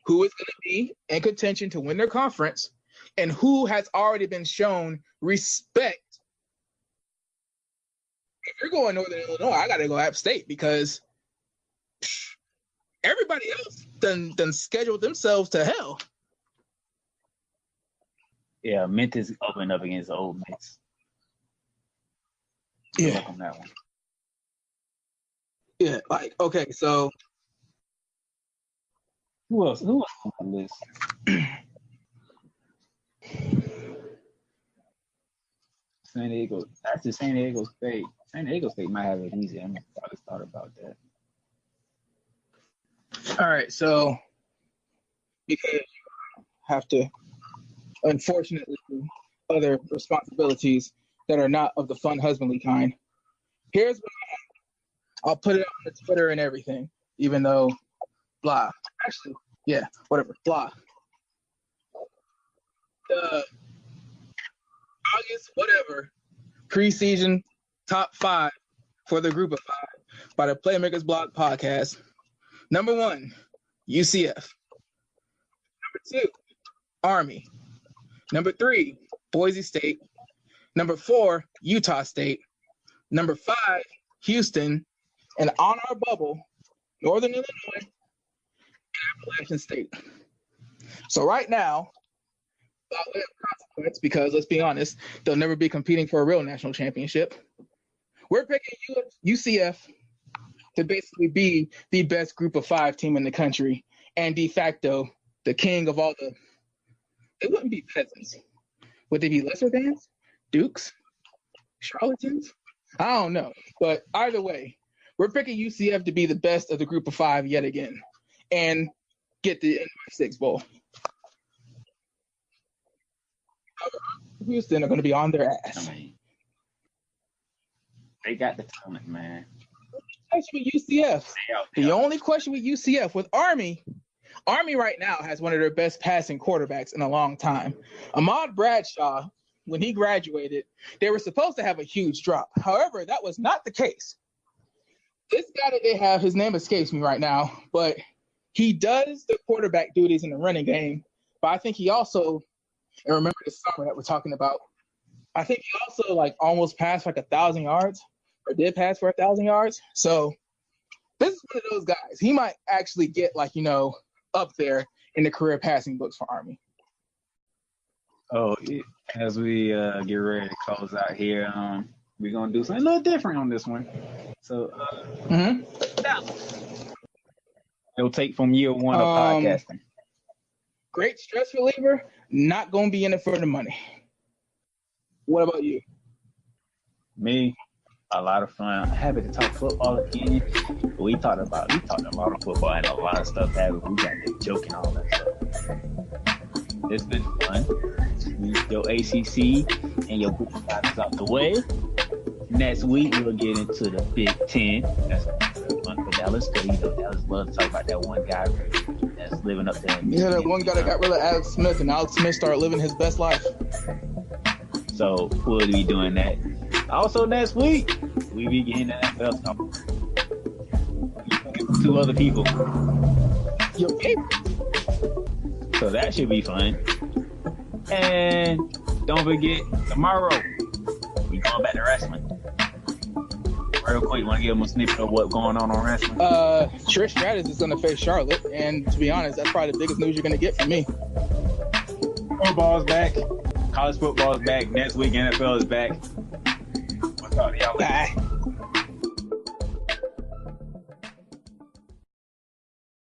who is going to be in contention to win their conference, and who has already been shown respect, if you're going Northern Illinois, I got to go App State because everybody else done scheduled themselves to hell. Yeah, Memphis opening up against Ole Miss. Yeah. On that one. Yeah, okay, so who else on the list? San Diego. That's the San Diego State. San Diego State might have it easy. I'm probably thought about that. All right, so because you have to, unfortunately, other responsibilities that are not of the fun husbandly kind. Here's what I'll put it on the Twitter and everything, even though blah. Actually, yeah, whatever, blah. The August, whatever, preseason top 5 for the group of 5 by the Playmakers Blog podcast. Number 1, UCF. Number 2, Army. Number 3, Boise State. Number 4, Utah State. Number 5, Houston. And on our bubble, Northern Illinois and Appalachian State. So right now, by way of consequence, because let's be honest, they'll never be competing for a real national championship. We're picking UCF to basically be the best group of 5 team in the country and de facto the king of all the. It wouldn't be peasants. Would they be lesser thans? Dukes? Charlatans? I don't know. But either way, we're picking UCF to be the best of the group of 5 yet again and get the NY6 bowl. Houston are going to be on their ass. I mean, they got the talent, man. With UCF. The only question with UCF, with Army right now has one of their best passing quarterbacks in a long time. Ahmad Bradshaw, when he graduated, they were supposed to have a huge drop. However, that was not the case. This guy that they have, his name escapes me right now, but he does the quarterback duties in the running game. But I think he also, and remember the summer that we're talking about, I think he also almost passed 1,000 yards or did pass for 1,000 yards. So this is one of those guys. He might actually get up there in the career passing books for Army. Oh, as we get ready to close out here, we're going to do something a little different on this one. So, it'll take from year 1 of podcasting. Great stress reliever, not going to be in it for the money. What about you? Me, a lot of fun. I'm happy to talk football again. We talked a lot of football and a lot of stuff happened. We got to joke and all that stuff. It's been fun. Your ACC and your group of 5 is out the way. Next week, we'll get into the Big Ten. That's fun for Dallas because Dallas loves to talk about that one guy that's living up there. Yeah, that one guy that got rid of Alex Smith, and Alex Smith started living his best life. So we'll be doing that. Also, next week, we be getting the NFL talk. 2 other people. Your favorite. So that should be fun. And don't forget, tomorrow, we going back to wrestling. Real quick, want to give them a snippet of what's going on wrestling? Trish Stratus is going to face Charlotte, and to be honest, that's probably the biggest news you're going to get from me. Football's back. College football's back. Next week, NFL is back. What's up, y'all? Bye.